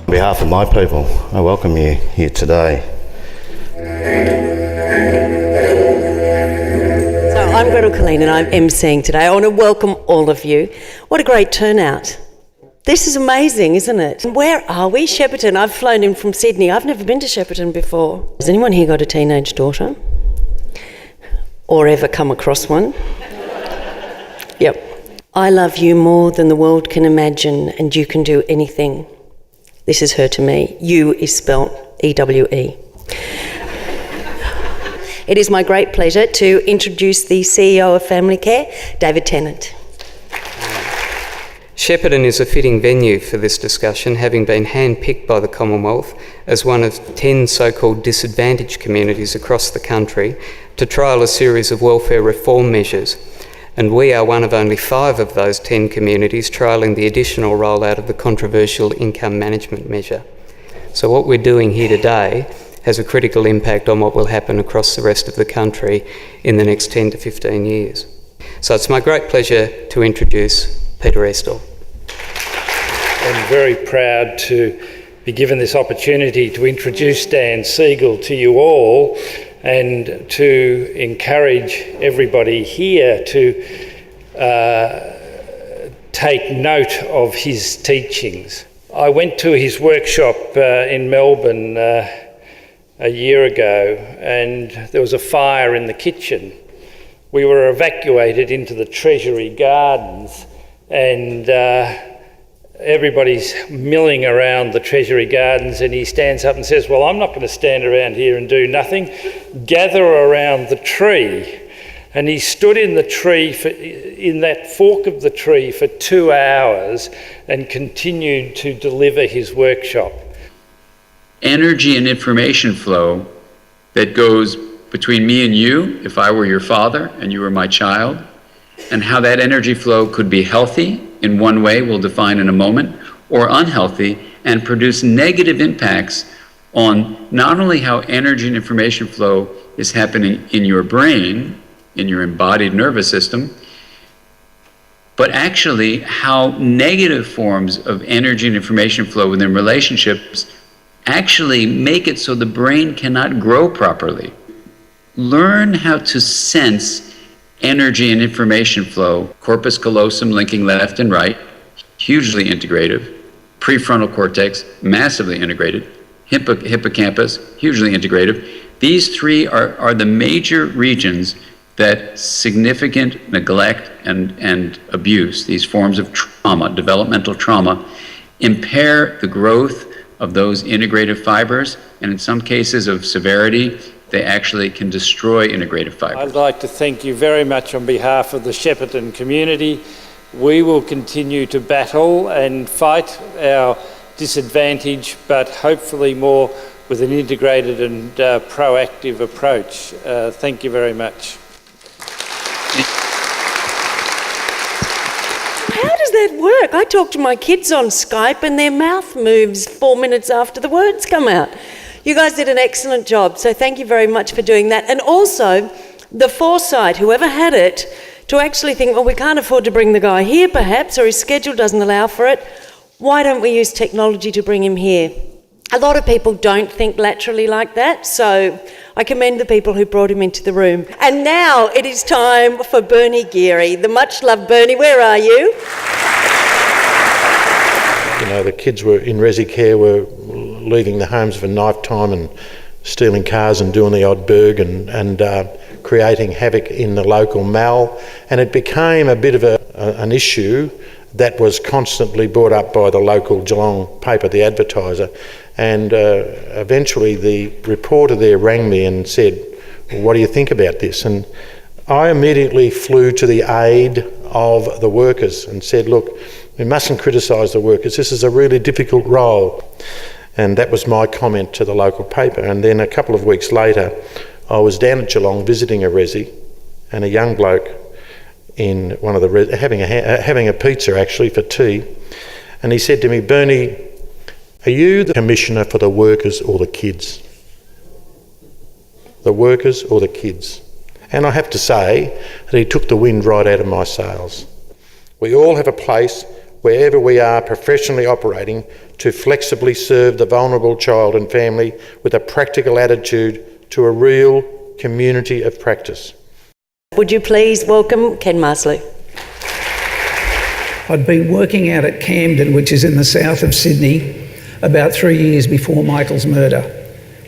On behalf of my people, I welcome you here today. So I'm Gretel Colleen and I'm emceeing today. I want to welcome all of you. What a great turnout. This is amazing, isn't it? Where are we? Shepparton. I've flown in from Sydney. I've never been to Shepparton before. Has anyone here got a teenage daughter? Or ever come across one? Yep. I love you more than the world can imagine, and you can do anything. This is her to me. You is spelt E-W-E. It is my great pleasure to introduce the CEO of FamilyCare, David Tennant. Shepparton is a fitting venue for this discussion, having been handpicked by the Commonwealth as one of 10 so-called disadvantaged communities across the country to trial a series of welfare reform measures. And we are one of only 5 of those 10 communities trialling the additional rollout of the controversial income management measure. So what we're doing here today has a critical impact on what will happen across the rest of the country in the next 10 to 15 years. So it's my great pleasure to introduce Peter Estell. I'm very proud to be given this opportunity to introduce Dan Siegel to you all and to encourage everybody here to take note of his teachings. I went to his workshop in Melbourne a year ago, and there was a fire in the kitchen. We were evacuated into the Treasury Gardens, and everybody's milling around the Treasury Gardens, and he stands up and says, well, I'm not going to stand around here and do nothing. Gather around the tree. And he stood in the tree, in that fork of the tree for 2 hours and continued to deliver his workshop. Energy and information flow that goes between me and you, if I were your father and you were my child, and how that energy flow could be healthy in one way, we'll define in a moment, or unhealthy and produce negative impacts on not only how energy and information flow is happening in your brain, in your embodied nervous system, but actually how negative forms of energy and information flow within relationships actually make it so the brain cannot grow properly. Learn how to sense energy and information flow, corpus callosum linking left and right, hugely integrative, prefrontal cortex, massively integrated, hippocampus, hugely integrative. These 3 are the major regions that significant neglect and abuse, these forms of trauma, developmental trauma, impair the growth of those integrative fibers, and in some cases of severity, they actually can destroy integrative fibers. I'd like to thank you very much on behalf of the Shepparton community. We will continue to battle and fight our disadvantage, but hopefully more with an integrated and proactive approach. Thank you very much. How does that work? I talk to my kids on Skype and their mouth moves 4 minutes after the words come out. You guys did an excellent job, so thank you very much for doing that. And also, the foresight, whoever had it, to actually think, well, we can't afford to bring the guy here perhaps, or his schedule doesn't allow for it. Why don't we use technology to bring him here? A lot of people don't think laterally like that, so I commend the people who brought him into the room. And now it is time for Bernie Geary, the much-loved Bernie. Where are you? You know, the kids were in Resi Care were leaving the homes for knife time and stealing cars and doing the odd burg and creating havoc in the local mal. And it became a bit of an issue that was constantly brought up by the local Geelong paper, The Advertiser. And eventually the reporter there rang me and said, well, what do you think about this? And I immediately flew to the aid of the workers and said, look, we mustn't criticise the workers. This is a really difficult role. And that was my comment to the local paper. And then a couple of weeks later, I was down at Geelong visiting a resi, and a young bloke in one of the having a pizza actually for tea, and he said to me, Bernie, are you the commissioner for the workers or the kids? The workers or the kids? And I have to say that he took the wind right out of my sails. We all have a place wherever we are professionally operating, to flexibly serve the vulnerable child and family with a practical attitude to a real community of practice. Would you please welcome Ken Marsley? I'd been working out at Camden, which is in the south of Sydney, about 3 years before Michael's murder,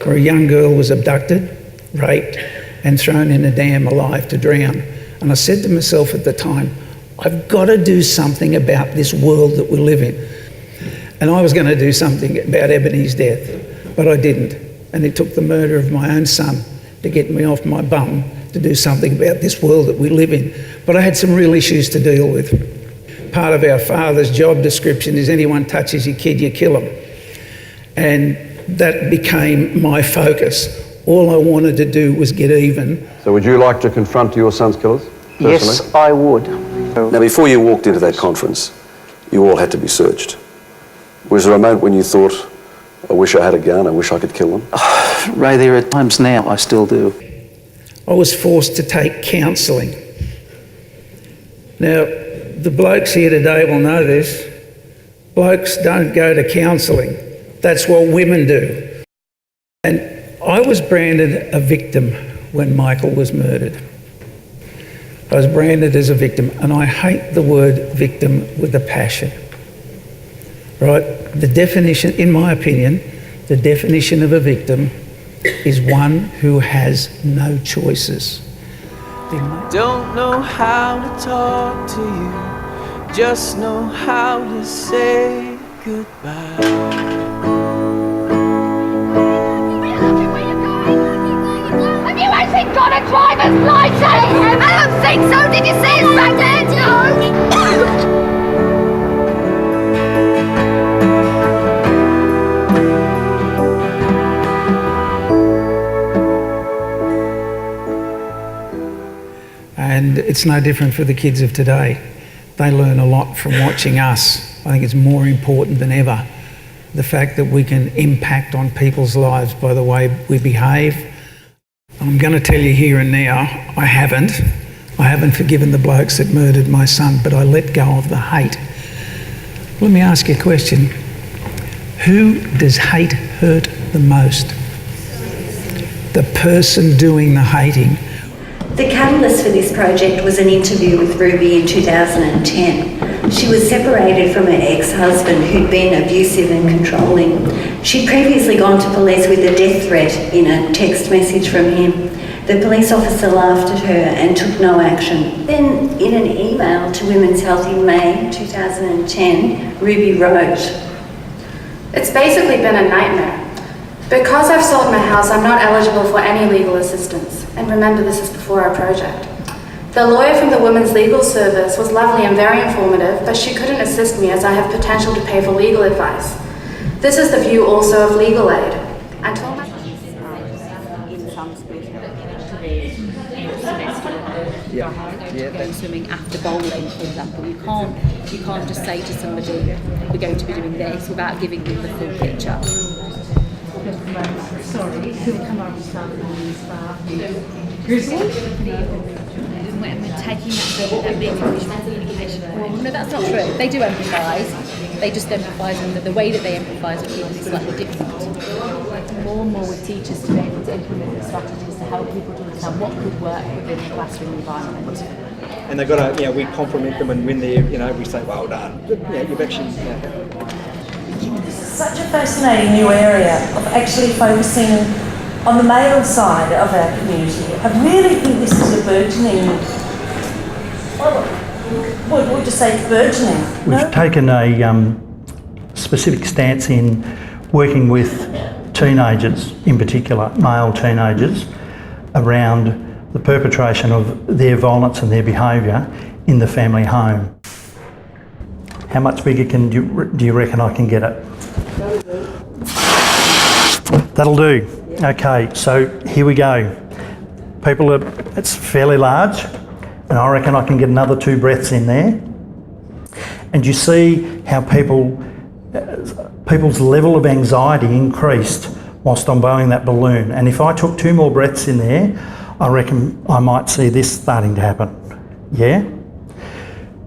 where a young girl was abducted, raped, and thrown in a dam alive to drown. And I said to myself at the time, I've got to do something about this world that we live in. And I was going to do something about Ebony's death, but I didn't. And it took the murder of my own son to get me off my bum to do something about this world that we live in. But I had some real issues to deal with. Part of our father's job description is anyone touches your kid, you kill them. And that became my focus. All I wanted to do was get even. So would you like to confront your son's killers personally? Yes, I would. Now, before you walked into that conference, you all had to be searched. Was there a moment when you thought, I wish I had a gun, I wish I could kill them? Ray, there are times now, I still do. I was forced to take counselling. Now, the blokes here today will know this. Blokes don't go to counselling. That's what women do. And I was branded a victim when Michael was murdered. I was branded as a victim, and I hate the word victim with a passion. Right? The definition, in my opinion, the definition of a victim is one who has no choices. Don't know how to talk to you, just know how to say goodbye. Got a driver's license! I don't think so! Did you see us back there? No! And it's no different for the kids of today. They learn a lot from watching us. I think it's more important than ever, the fact that we can impact on people's lives by the way we behave. I'm going to tell you here and now, I haven't forgiven the blokes that murdered my son, but I let go of the hate. Let me ask you a question. Who does hate hurt the most? The person doing the hating. The catalyst for this project was an interview with Ruby in 2010. She was separated from her ex-husband who'd been abusive and controlling. She'd previously gone to police with a death threat in a text message from him. The police officer laughed at her and took no action. Then, in an email to Women's Health in May 2010, Ruby wrote, "It's basically been a nightmare. Because I've sold my house, I'm not eligible for any legal assistance. And remember, this is before our project. The lawyer from the Women's Legal Service was lovely and very informative, but she couldn't assist me as I have potential to pay for legal advice. This is the view also of legal aid. Until my... Going swimming after bowling, for example. You can't just say to somebody, we're going to be doing this, without giving them the full picture. Sorry, could we come up and start Grizzly? When we're taking that being visual communication. No, that's not true. They do empathise. They just empathise, and the way that they empathise with people is slightly different. More and more with teachers to be able to implement the strategies to help people to understand what could work within the classroom environment. And they've got to, we compliment them, and when they're, we say, well done. You've actually... Such a fascinating new area of actually focusing on the male side of our community. I really think this is a burgeoning, what would you say, it's burgeoning? We've taken a specific stance in working with teenagers, in particular male teenagers, around the perpetration of their violence and their behaviour in the family home. How much bigger do you reckon I can get it? That'll do. Okay, so here we go. It's fairly large, and I reckon I can get another 2 breaths in there. And you see how people's level of anxiety increased whilst I'm blowing that balloon. And if I took 2 more breaths in there, I reckon I might see this starting to happen. Yeah?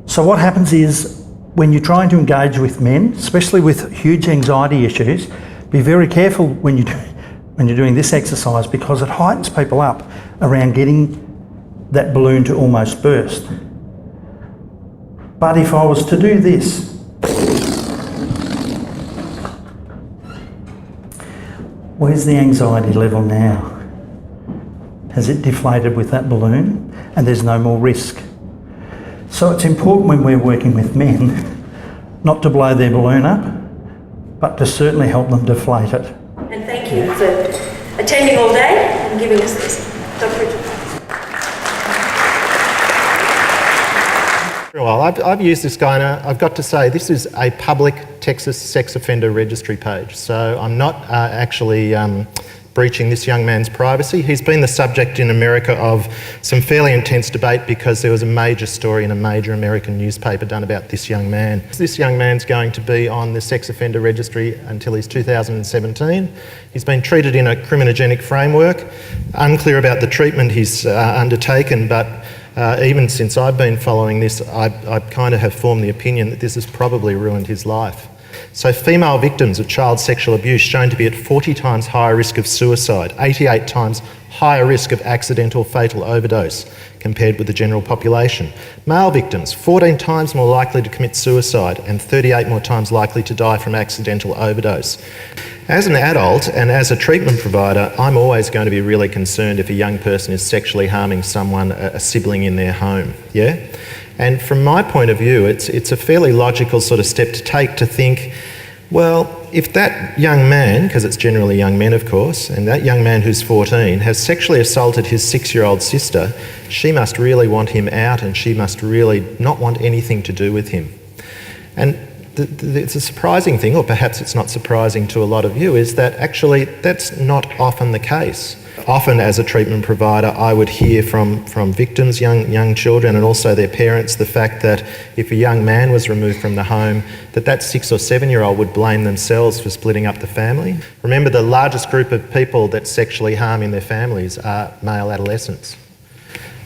So what happens is when you're trying to engage with men, especially with huge anxiety issues, be very careful when you're doing this exercise, because it heightens people up around getting that balloon to almost burst. But if I was to do this, where's the anxiety level now? Has it deflated with that balloon? And there's no more risk. So it's important when we're working with men not to blow their balloon up, but to certainly help them deflate it. And thank you for attending all day and giving us this. Dr. Richard. Well, I've used this guy, and I've got to say, this is a public Texas sex offender registry page, so I'm not actually breaching this young man's privacy. He's been the subject in America of some fairly intense debate because there was a major story in a major American newspaper done about this young man. This young man's going to be on the sex offender registry until he's 2017. He's been treated in a criminogenic framework. Unclear about the treatment he's undertaken, but even since I've been following this, I kind of have formed the opinion that this has probably ruined his life. So female victims of child sexual abuse shown to be at 40 times higher risk of suicide, 88 times higher risk of accidental fatal overdose compared with the general population. Male victims, 14 times more likely to commit suicide and 38 more times likely to die from accidental overdose. As an adult and as a treatment provider, I'm always going to be really concerned if a young person is sexually harming someone, a sibling in their home, yeah? And from my point of view, it's a fairly logical sort of step to take to think, well, if that young man, because it's generally young men of course, and that young man who's 14 has sexually assaulted his 6-year-old sister, she must really want him out and she must really not want anything to do with him. And it's a surprising thing, or perhaps it's not surprising to a lot of you, is that actually that's not often the case. Often as a treatment provider, I would hear from victims, young children, and also their parents, the fact that if a young man was removed from the home, that 6 or 7-year-old would blame themselves for splitting up the family. Remember, the largest group of people that sexually harm in their families are male adolescents.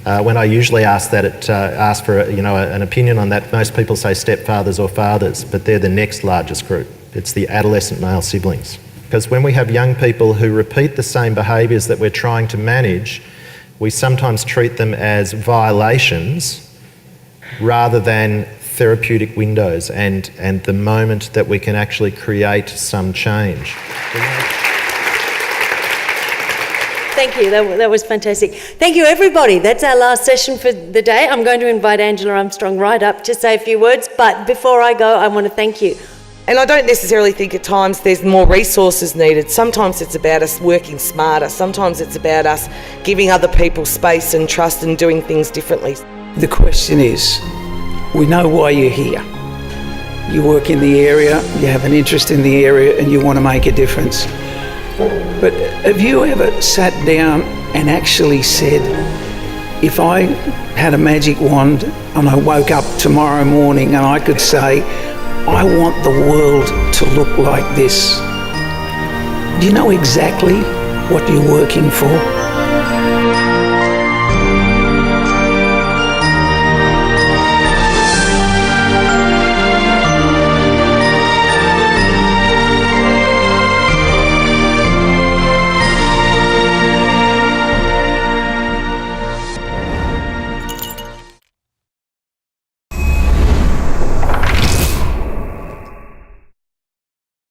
When I usually ask for an opinion on that, most people say stepfathers or fathers, but they're the next largest group. It's the adolescent male siblings. Because when we have young people who repeat the same behaviours that we're trying to manage, we sometimes treat them as violations rather than therapeutic windows and the moment that we can actually create some change. Thank you, that was fantastic. Thank you everybody, that's our last session for the day. I'm going to invite Angela Armstrong right up to say a few words, but before I go, I want to thank you. And I don't necessarily think at times there's more resources needed. Sometimes it's about us working smarter. Sometimes it's about us giving other people space and trust and doing things differently. The question is, we know why you're here. You work in the area, you have an interest in the area, and you want to make a difference. But have you ever sat down and actually said, if I had a magic wand and I woke up tomorrow morning and I could say, I want the world to look like this. Do you know exactly what you're working for?